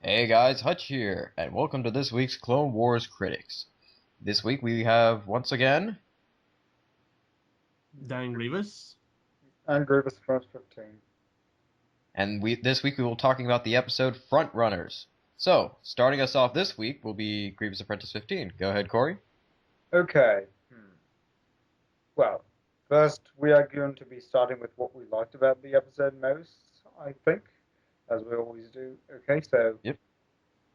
Hey guys, Hutch here, and welcome to this week's Clone Wars Critics. This week we have, once again, Dan Grievous. And Grievous First 15. and this week we will be talking about the episode Front Runners. So, starting us off this week will be Grievous Apprentice 15. Go ahead, Corey. Okay. Well, first we are going to be starting with what we liked about the episode most, I think, as we always do. Okay, so Yep.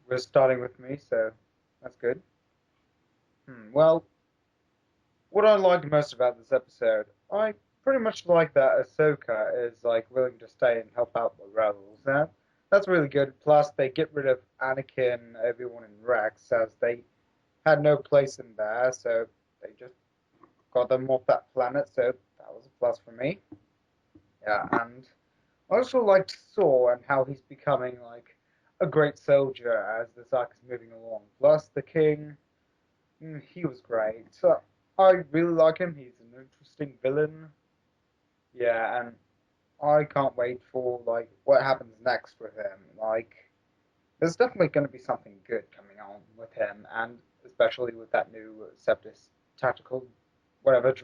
we're starting with me, so that's good. Well, what I liked most about this episode, I pretty much like that Ahsoka is like willing to stay and help out the rebels. That's really good. Plus, they get rid of Anakin, Obi-Wan, and Rex as they had no place in there, so they just got them off that planet, so that was a plus for me. Yeah, and I also liked Saw and how he's becoming like a great soldier as this arc is moving along. Plus, the King, he was great. So I really like him. He's an interesting villain. Yeah, and I can't wait for like what happens next with him. Like, there's definitely going to be something good coming on with him, and especially with that new Septis tactical, whatever.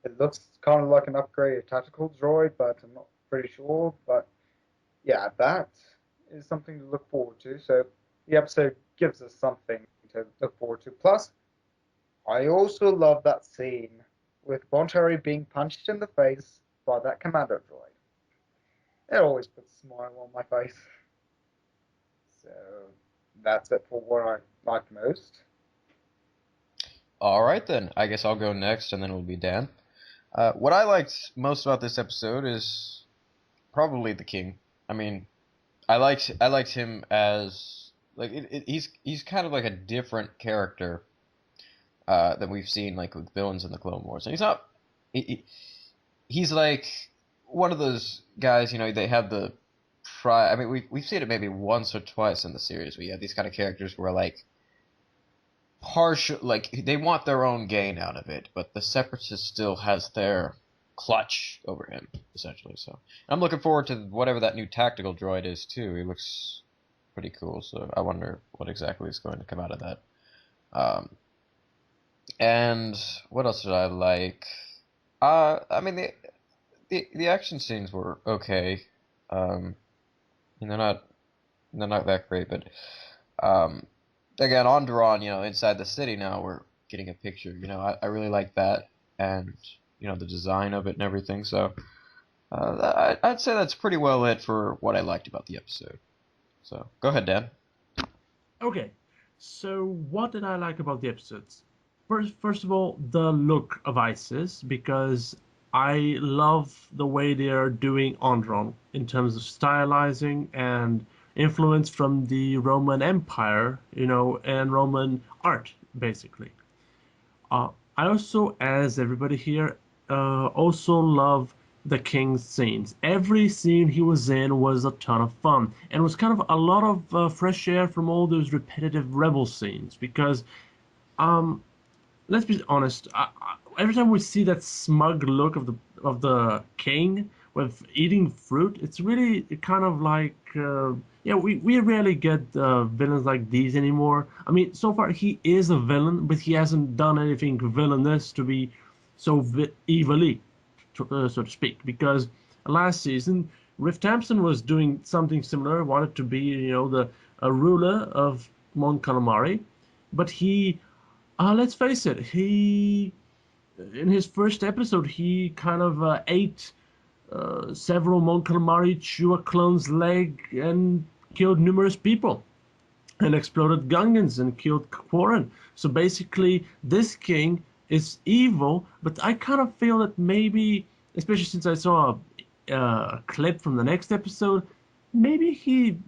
It looks kind of like an upgraded tactical droid, but I'm not pretty sure. But yeah, that is something to look forward to. So the episode gives us something to look forward to. Plus, I also love that scene with Bonteri being punched in the face by that commando droid. It always puts a smile on my face. So that's it for what I liked most. Alright then, I guess I'll go next and then it'll be Dan. What I liked most about this episode is probably the King. I mean, I liked him as like he's kind of like a different character that we've seen like with villains in the Clone Wars. And he's not. He's like one of those guys. They have the pride. I mean, we've seen it maybe once or twice in the series. We have these kind of characters where like partial, like they want their own gain out of it, but the Separatist still has their clutch over him essentially. So I'm looking forward to whatever that new tactical droid is too. He looks pretty cool. So I wonder what exactly is going to come out of that. Um, And what else did I like? I mean the action scenes were okay. Um, and they're not that great, but um, again, on Duran, inside the city now we're getting a picture. I really like that, and the design of it and everything. So I'd say that's pretty well it for what I liked about the episode. So go ahead, Dan. Okay, so what did I like about the episodes? First of all, the look of ISIS, because I love the way they are doing Andron in terms of stylizing and influence from the Roman Empire, and Roman art, basically. I also, as everybody here, also love the King's scenes. Every scene he was in was a ton of fun, and was kind of a lot of fresh air from all those repetitive rebel scenes. Because, let's be honest, every time we see that smug look of the King with eating fruit, it's really kind of like, yeah, we rarely get villains like these anymore. I mean, so far he is a villain, but he hasn't done anything villainous to be so evilly, so to speak. Because last season, Riff Thompson was doing something similar, wanted to be, the a ruler of Mon Calamari, but he, let's face it, he in his first episode he kind of ate several Mon Calamari Chua clones' leg and killed numerous people and exploded Gungans and killed Quarren. So basically, this king is evil, but I kind of feel that maybe, especially since I saw a clip from the next episode, maybe he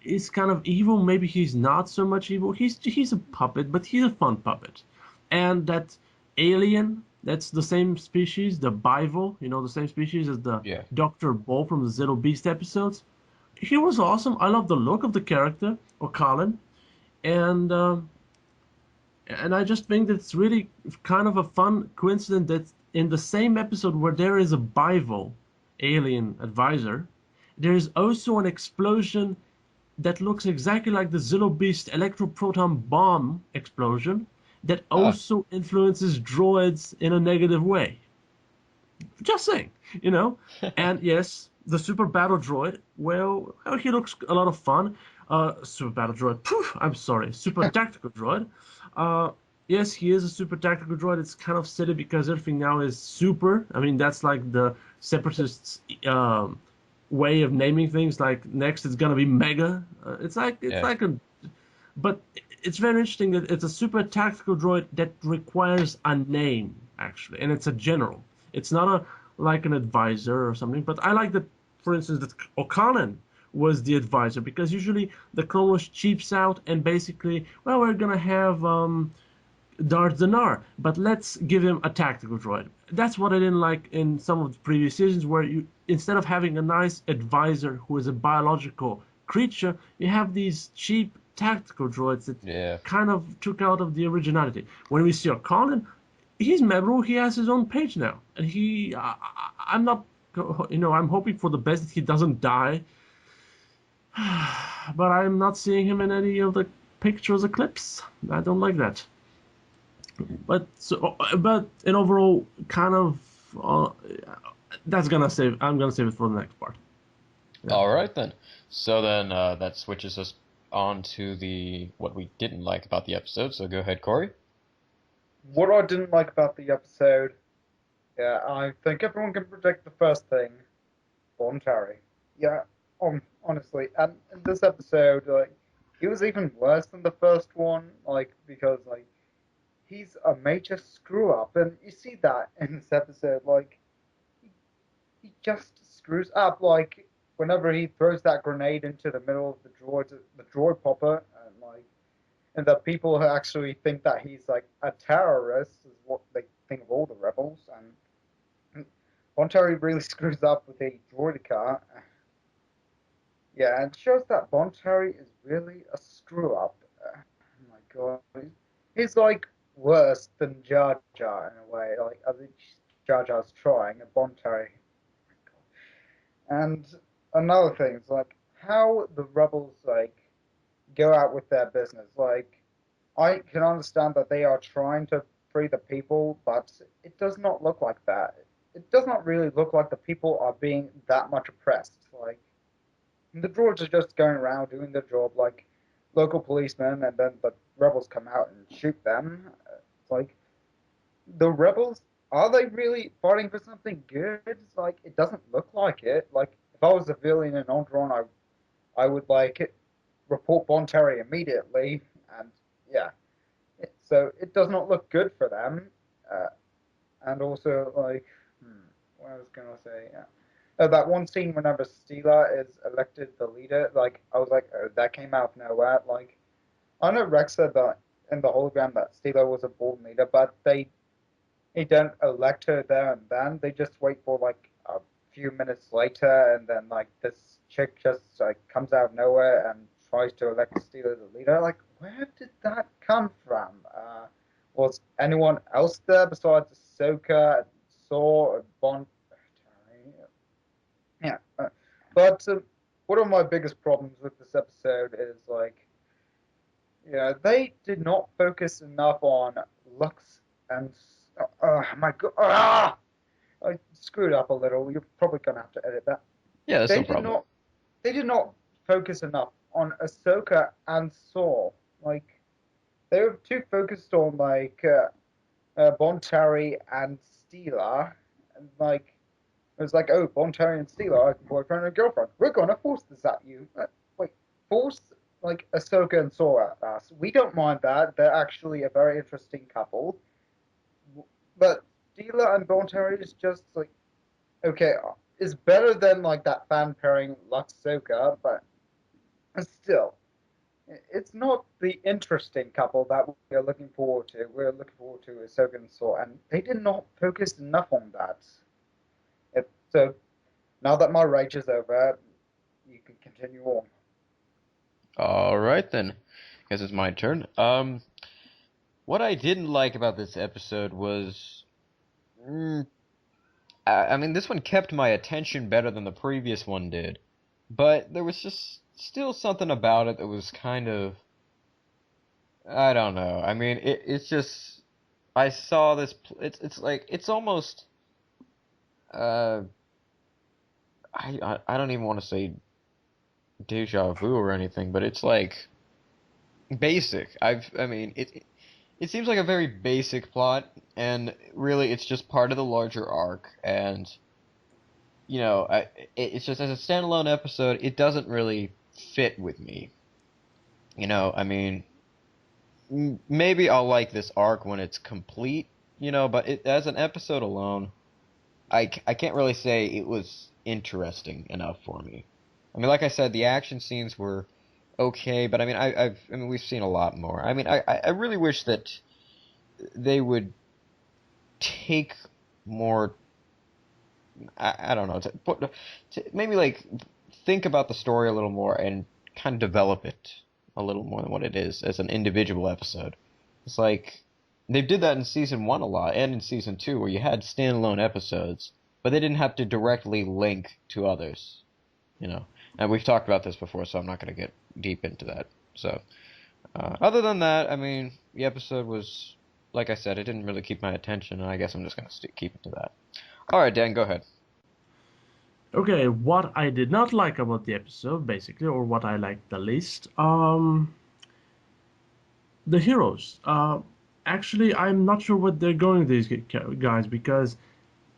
is kind of evil. Maybe he's not so much evil. He's a puppet, but he's a fun puppet. And that alien, that's the same species, the Bival, the same species as the Yeah. Dr. Bull from the Zittle Beast episodes. He was awesome. I love the look of the character, or Colin, and I just think that it's really kind of a fun coincidence that in the same episode where there is a Bival alien advisor, there is also an explosion that looks exactly like the Zillo Beast electroproton bomb explosion that Ah, also influences droids in a negative way. Just saying, you know. And yes, the super battle droid. Well, he looks a lot of fun. Super battle droid. Poof, I'm sorry, super tactical droid. Uh, yes, he is a super tactical droid. It's kind of silly because everything now is super. I mean, that's like the separatists' way of naming things. Like next, it's gonna be mega. It's yeah, like a but it's very interesting that it's a super tactical droid that requires a name, actually, and it's a general. It's not a like an advisor or something. But I like that, for instance, that O'Connor was the advisor because usually the Clone Wars cheaps out and basically, well, we're gonna have Darth Dinar, but let's give him a tactical droid. That's what I didn't like in some of the previous seasons, where you instead of having a nice advisor who is a biological creature, you have these cheap tactical droids that yeah. kind of took out of the originality. When we see Colin, he's memorable. He has his own page now, and I'm not, I'm hoping for the best that he doesn't die, but I'm not seeing him in any of the pictures or clips. I don't like that. But in overall, kind of, that's gonna save. I'm gonna save it for the next part. Yeah. All right then. So then that switches us on to the what we didn't like about the episode. So go ahead, Corey. What I didn't like about the episode, yeah, I think everyone can predict the first thing. Bon Terry. Yeah, honestly, and in this episode, like, he was even worse than the first one, like, because, like, he's a major screw up, and you see that in this episode, like, he, he just screws up, like, whenever he throws that grenade into the middle of the droid popper, and the people who actually think that he's, like, a terrorist is what they think of all the rebels, and Bon Terry really screws up with a droidica. Yeah, and it shows that Bon Terry is really a screw up. Oh my god, he's like worse than Jar Jar in a way. Like I think Jar Jar's trying, and Bon Terry. And another thing is like how the rebels like go out with their business. Like I can understand that they are trying to free the people, but it does not look like that. It does not really look like the people are being that much oppressed. Like the droids are just going around doing their job like local policemen, and then the rebels come out and shoot them. It's like the rebels, are they really fighting for something good? It's like it doesn't look like it. Like if I was a villain in Ondron, I would like report Bon Terry immediately, and yeah. So it does not look good for them. Uh, and also like, what I was gonna say, yeah. That one scene whenever Steela is elected the leader, like I was like, oh, that came out of nowhere. Like I know Rex said that in the hologram that Steela was a born leader, but they don't elect her there and then. They just wait for like a few minutes later, and then like this chick just like comes out of nowhere and tries to elect Steela the leader. Like, where did that come from? Was anyone else there besides Ahsoka, Saw, and Bon? Yeah, but one of my biggest problems with this episode is like, yeah, they did not focus enough on Lux and my God, I screwed up a little. You're probably gonna have to edit that. Yeah, that's They no did problem. not, they did not focus enough on Ahsoka and Saw. Like they were too focused on like Bon Terry and Steela, and like it was like, oh, Bon Terry and Steela are boyfriend and girlfriend. We're gonna force this at you. Wait, force like Ahsoka and Sora at us. We don't mind that. They're actually a very interesting couple. But Steela and Bon Terry is just like okay, is better than like that fan pairing Lux Ahsoka, but still, it's not the interesting couple that we're looking forward to. We're looking forward to Ahsoka and Sora, and they did not focus enough on that. So now that my rage is over, you can continue on. All right then. Guess it's my turn. What I didn't like about this episode was, mm, I mean, this one kept my attention better than the previous one did, but there was just still something about it that was kind of, I don't know. I mean, it's just I saw this. It's like it's almost. Uh, I don't even want to say deja vu or anything, but it's like basic. I mean, it seems like a very basic plot, and really, it's just part of the larger arc. And it's just as a standalone episode, it doesn't really fit with me. I mean, maybe I'll like this arc when it's complete. But as an episode alone, I can't really say it was interesting enough for me. I mean, like I said, the action scenes were okay, but I mean, I mean, we've seen a lot more. I mean, I really wish that they would take more. I don't know, to maybe like think about the story a little more and kind of develop it a little more than what it is as an individual episode. It's like they did that in season one a lot, and in season two, where you had standalone episodes, but they didn't have to directly link to others. And we've talked about this before, so I'm not going to get deep into that. So, other than that, I mean, the episode was, like I said, it didn't really keep my attention, and I guess I'm just going to keep it to that. All right, Dan, go ahead. Okay, what I did not like about the episode, basically, or what I liked the least, the heroes. Actually, I'm not sure what they're going with these guys because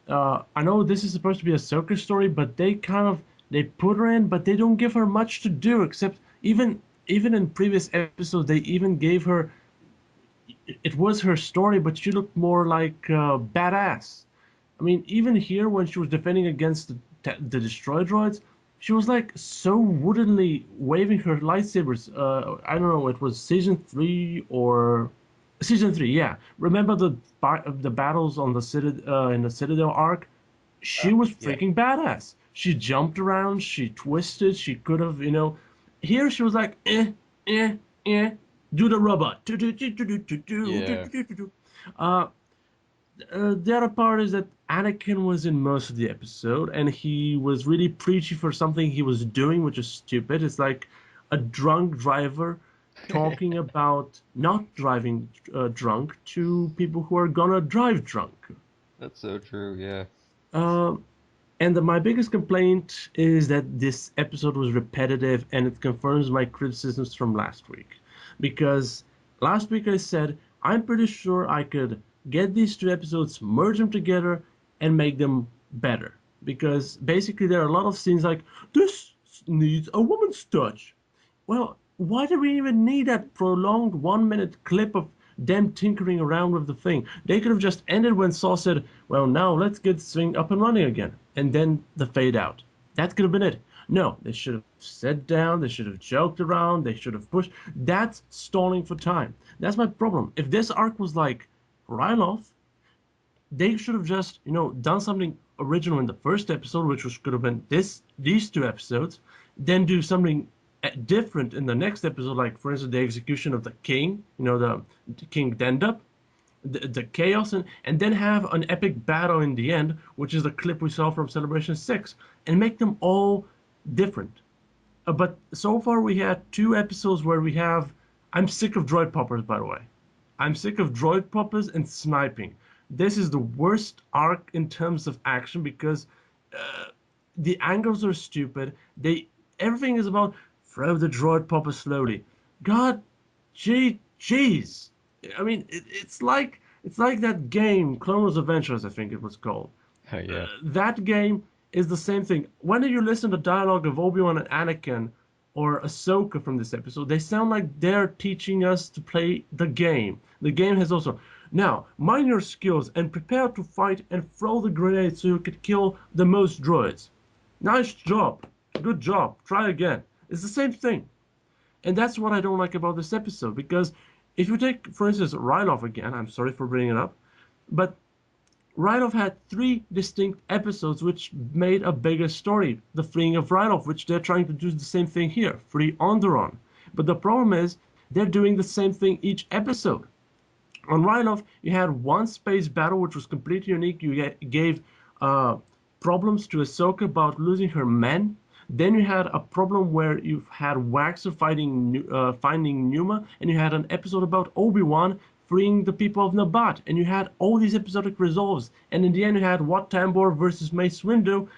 I know this is supposed to be a circus story, but they put her in, but they don't give her much to do except even in previous episodes they even gave her. It was her story, but she looked more like badass. I mean, even here when she was defending against the destroy droids, she was like so woodenly waving her lightsabers. I don't know, it was season three, yeah. Remember the battles on the in the Citadel arc? She was Yeah. freaking badass. She jumped around, she twisted, she could have, Here she was like, eh, eh, do the robot. Yeah. Uh, the other part is that Anakin was in most of the episode, and he was really preachy for something he was doing, which is stupid. It's like a drunk driver talking about not driving drunk to people who are gonna drive drunk. That's so true, yeah. Um, my biggest complaint is that this episode was repetitive, and it confirms my criticisms from last week. Because last week I said I'm pretty sure I could get these two episodes, merge them together, and make them better. Because basically there are a lot of scenes like this needs a woman's touch. Well, why do we even need that prolonged 1 minute clip of them tinkering around with the thing? They could have just ended when Saw said, well, now let's get this thing up and running again. And then the fade out. That could have been it. No, they should have sat down, they should have joked around, they should have pushed. That's stalling for time. That's my problem. If this arc was like Ryloth, they should have just, done something original in the first episode, which could have been these two episodes, then do something different in the next episode, like for instance the execution of the king, the King Dendup, the chaos, and then have an epic battle in the end, which is the clip we saw from Celebration 6, and make them all different. But so far we had two episodes where we have. I'm sick of droid poppers, by the way. I'm sick of droid poppers and sniping. This is the worst arc in terms of action because the angles are stupid. Everything is about throw the droid popper slowly. God, jeez. I mean, it's like that game, Clone Wars Adventures, I think it was called. Yeah. That game is the same thing. When you listen to dialogue of Obi-Wan and Anakin or Ahsoka from this episode, they sound like they're teaching us to play the game. The game has also, now, mind your skills and prepare to fight and throw the grenade so you could kill the most droids. Nice job. Good job. Try again. It's the same thing. And that's what I don't like about this episode, because if you take, for instance, Ryloth again, I'm sorry for bringing it up, but Ryloth had 3 distinct episodes which made a bigger story. The freeing of Ryloth, which they're trying to do the same thing here, free Onderon. But the problem is, they're doing the same thing each episode. On Ryloth, you had one space battle which was completely unique. You gave problems to Ahsoka about losing her men. Then you had a problem where you had Waxer finding Numa, and you had an episode about Obi-Wan freeing the people of Nabat, and you had all these episodic resolves, and in the end you had Wat Tambor versus Mace Windu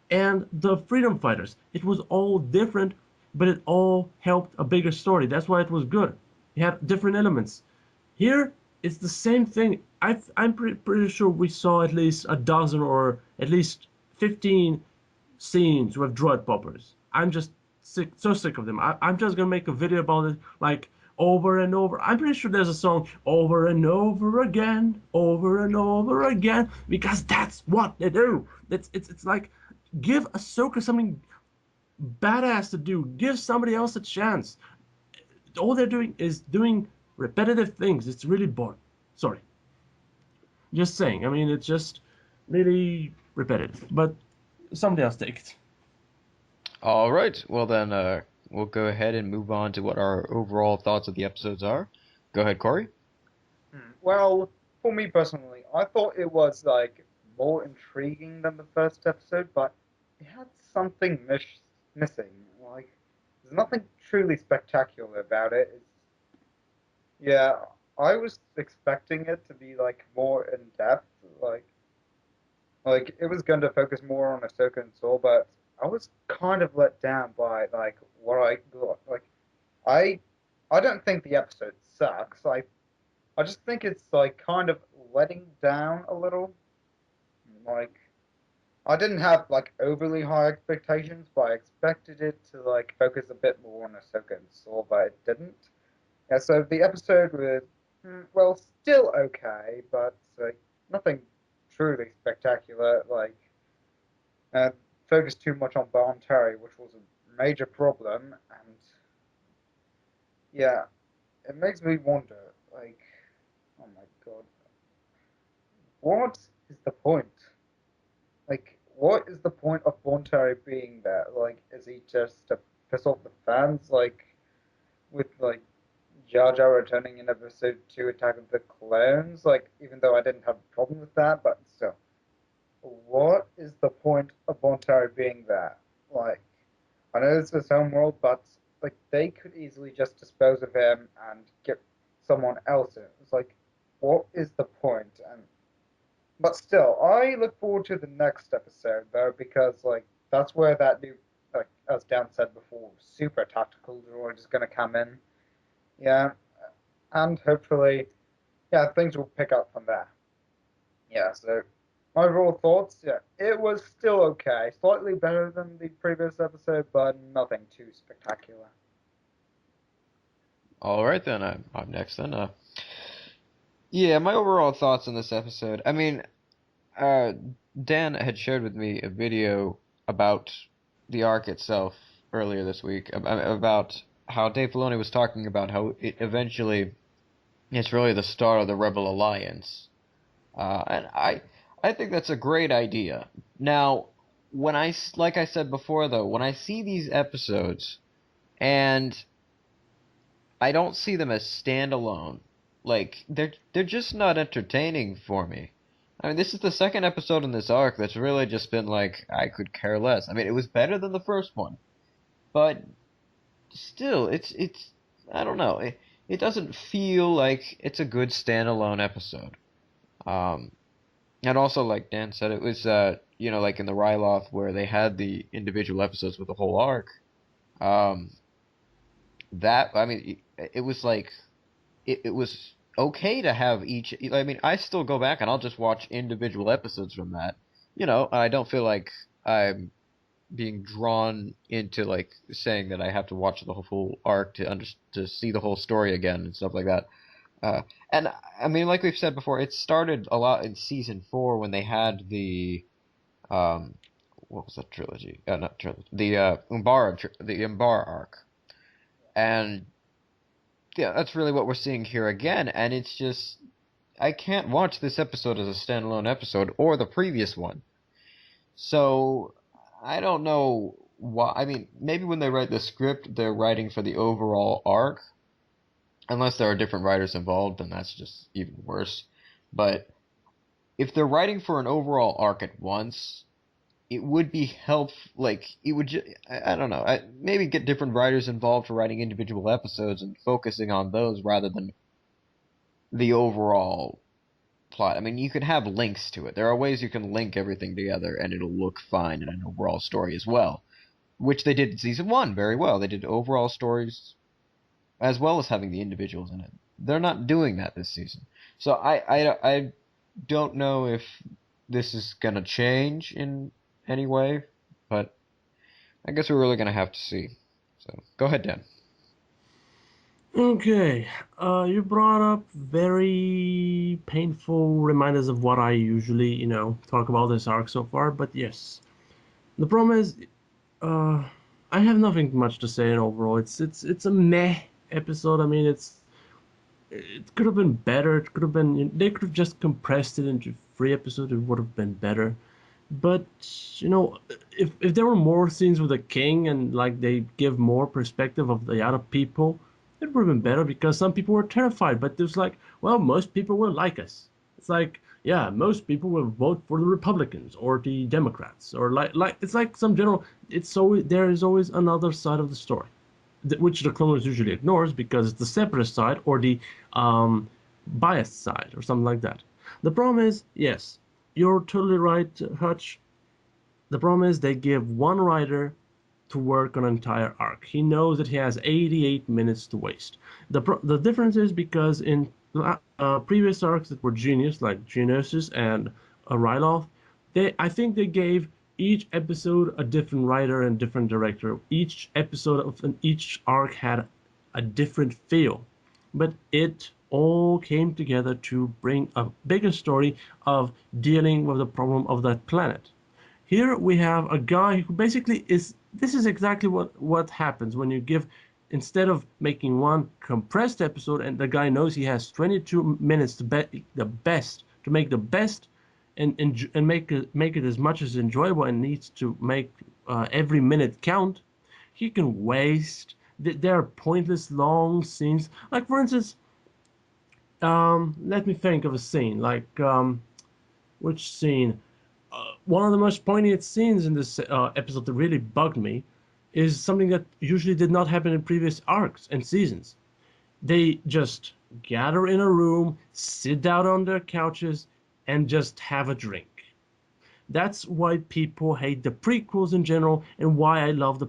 and the Freedom Fighters. It was all different, but it all helped a bigger story. That's why it was good. It had different elements. Here, it's the same thing. I'm pretty sure we saw at least a dozen or at least 15 scenes with droid poppers. I'm just so sick of them. I'm just gonna make a video about it, like over and over. I'm pretty sure there's a song over and over and over again, because that's what they do. It's like give Ahsoka something badass to do. Give somebody else a chance. All they're doing is doing repetitive things. It's really boring. Sorry. Just saying. I mean, it's just really repetitive. But somebody else take it. All right. Well, then we'll go ahead and move on to what our overall thoughts of the episodes are. Go ahead, Corey. Well, for me personally, I thought it was like more intriguing than the first episode, but it had something missing. Like, there's nothing truly spectacular about it. Yeah, I was expecting it to be like more in depth, like it was going to focus more on Ahsoka and Saul, but I was kind of let down by like what I got. Like, I I don't think the episode sucks. I just think it's like kind of letting down a little. Like, I didn't have like overly high expectations, but I expected it to like focus a bit more on Ahsoka and Saul, but it didn't. Yeah, so the episode was well, still okay, but nothing truly spectacular. Like, uh, focused too much on Bon Terry, which was a major problem, and yeah, it makes me wonder. Like, oh my god, what is the point? Like, what is the point of Bon Terry being there? Like, is he just to piss off the fans? Like, with like Jar Jar returning in episode 2, Attack of the Clones. Like, even though I didn't have a problem with that, but still, what is the point of Bon Terry being there? Like, I know it's his home world, but like they could easily just dispose of him and get someone else in. It's like, what is the point? And but still, I look forward to the next episode though, because like that's where that new, like as Dan said before, super tactical droid is gonna come in. Yeah, and hopefully, yeah, things will pick up from there. Yeah, so my overall thoughts, yeah, it was still okay, slightly better than the previous episode, but nothing too spectacular. All right, then. I'm next, then. Yeah, my overall thoughts on this episode. I mean, uh, Dan had shared with me a video about the arc itself earlier this week, about how Dave Filoni was talking about how it eventually it's really the start of the Rebel Alliance. And I think that's a great idea. Now, like I said before, though, when I see these episodes and I don't see them as standalone, like they're just not entertaining for me. I mean, this is the second episode in this arc that's really just been like I could care less. I mean, it was better than the first one, but still, it's I don't know. It doesn't feel like it's a good standalone episode. Um, And also, like Dan said, it was, like in the Ryloth where they had the individual episodes with the whole arc. Um, I mean, it was like, it was okay to have each. I mean, I still go back and I'll just watch individual episodes from that. I don't feel like I'm being drawn into like saying that I have to watch the whole full arc to see the whole story again and stuff like that. Uh, and I mean, like we've said before, it started a lot in season 4 when they had the um, what was that trilogy? Not trilogy. The Umbara arc, and yeah, that's really what we're seeing here again. And it's just I can't watch this episode as a standalone episode or the previous one. So I don't know why. I mean, maybe when they write the script, they're writing for the overall arc. Unless there are different writers involved, then that's just even worse. But if they're writing for an overall arc at once, it would be like it would I don't know, maybe get different writers involved for writing individual episodes and focusing on those rather than the overall plot. I mean, you could have links to it. There are ways you can link everything together and it'll look fine in an overall story as well, which they did in season 1 very well. They did overall stories as well as having the individuals in it. They're not doing that this season. So I don't know if this is going to change in any way, but I guess we're really going to have to see. So go ahead, Dan. Okay, you brought up very painful reminders of what I usually, talk about this arc so far. But yes, the problem is, uh, I have nothing much to say in overall. It's a meh episode. I mean, it could have been better. It could have been they could have just compressed it into 3 episodes. It would have been better. But if there were more scenes with the king and like they give more perspective of the other people, it would have been better because some people were terrified. But there's like, well, most people will like us. It's like, yeah, most people will vote for the Republicans or the Democrats or like it's like some general. It's always there is always another side of the story, which the Clone Wars usually ignores because it's the separatist side or the um, biased side or something like that. The problem is, yes, you're totally right, Hutch. The problem is they give one writer to work on an entire arc. He knows that he has 88 minutes to waste. The difference is because in previous arcs that were Genius, like Geonosis and Ryloth, I think they gave each episode a different writer and different director. Each episode of each arc had a different feel, but it all came together to bring a bigger story of dealing with the problem of that planet. Here we have a guy who basically is. This is exactly what happens when you give, instead of making one compressed episode, and the guy knows he has 22 minutes to make the best, and make it as much as enjoyable, and needs to make every minute count. He can waste. There are pointless long scenes. Like for instance, let me think of a scene. Like which scene? One of the most poignant scenes in this episode that really bugged me is something that usually did not happen in previous arcs and seasons. They just gather in a room, sit down on their couches, and just have a drink. That's why people hate the prequels in general, and why I love the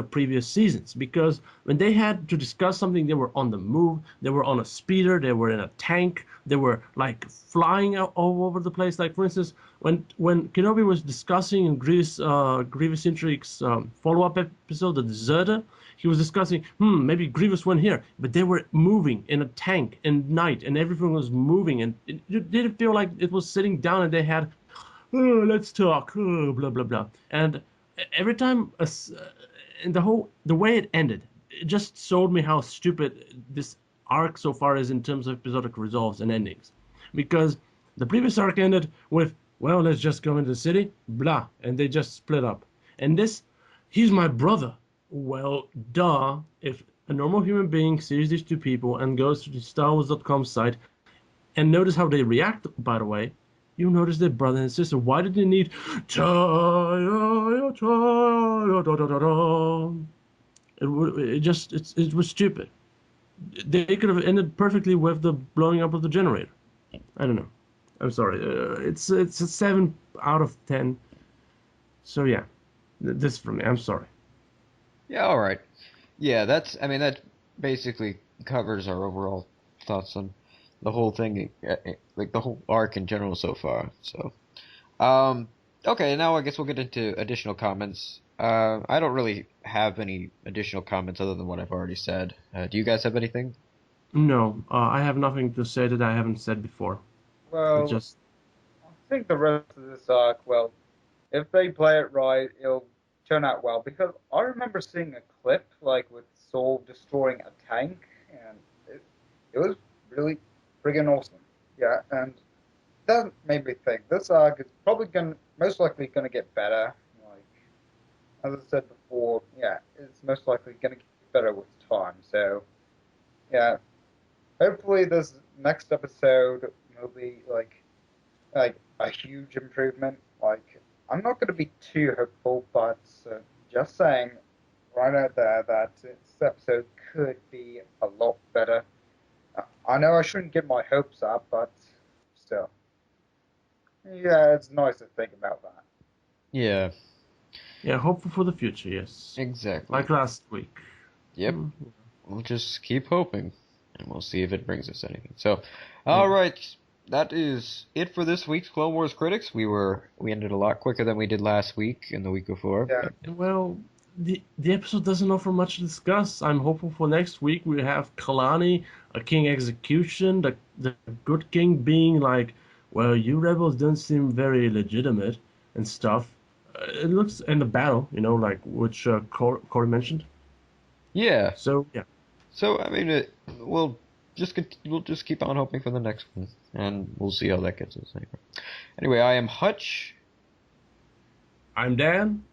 previous seasons. Because when they had to discuss something, they were on the move, they were on a speeder, they were in a tank, they were like flying out all over the place. Like for instance, when Kenobi was discussing in Grievous Intrigue's follow-up episode, The Deserter, he was discussing, maybe Grievous went here, but they were moving in a tank in night, and everything was moving, and it didn't feel like it was sitting down, and they had oh, let's talk, oh, blah blah blah. And every time, and the way it ended, it just showed me how stupid this arc so far is in terms of episodic resolves and endings. Because the previous arc ended with, well, let's just go into the city, blah, and they just split up. And this, he's my brother. Well, duh. If a normal human being sees these two people and goes to the StarWars.com site and notice how they react, by the way, you notice their brother and sister. Why did they need it was stupid. They could have ended perfectly with the blowing up of the generator. I don't know. I'm sorry. It's a 7 out of 10. So yeah, this for me. I'm sorry. Yeah, all right. Yeah, I mean, that basically covers our overall thoughts on the whole thing, like the whole arc in general so far. So, um, okay, now I guess we'll get into additional comments. I don't really have any additional comments other than what I've already said. Do you guys have anything? No, I have nothing to say that I haven't said before. It's Well, just I think the rest of this arc, well, if they play it right, it'll turn out well. Because I remember seeing a clip like with Saul destroying a tank, and it was really friggin' awesome. Yeah, and that made me think this arc is probably going, most likely going to get better. Like as I said before, yeah, it's most likely going to get better with time. So yeah, hopefully this next episode will be like a huge improvement. Like I'm not going to be too hopeful, but just saying right out there that this episode could be a lot better. I know I shouldn't get my hopes up, but still. Yeah, it's nice to think about that. Yeah, Yeah, hopeful for the future, yes. exactly. Like last week. Yep. Mm, We'll just keep hoping, and we'll see if it brings us anything. So, all maybe. right, that is it for this week's Clone Wars Critics. We ended a lot quicker than we did last week and the week before. Yeah. But Well, the episode doesn't offer much to discuss. I'm hopeful for next week. We have Kalani, a king execution, the good king being like, well, you rebels don't seem very legitimate and stuff. It looks in the battle, like which Corey mentioned. yeah, So yeah, so I mean, we'll just keep on hoping for the next one, and we'll see how that gets us. Anyway, I am Hutch, I'm Dan.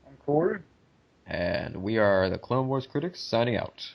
I'm Corey. and we are the Clone Wars Critics signing out.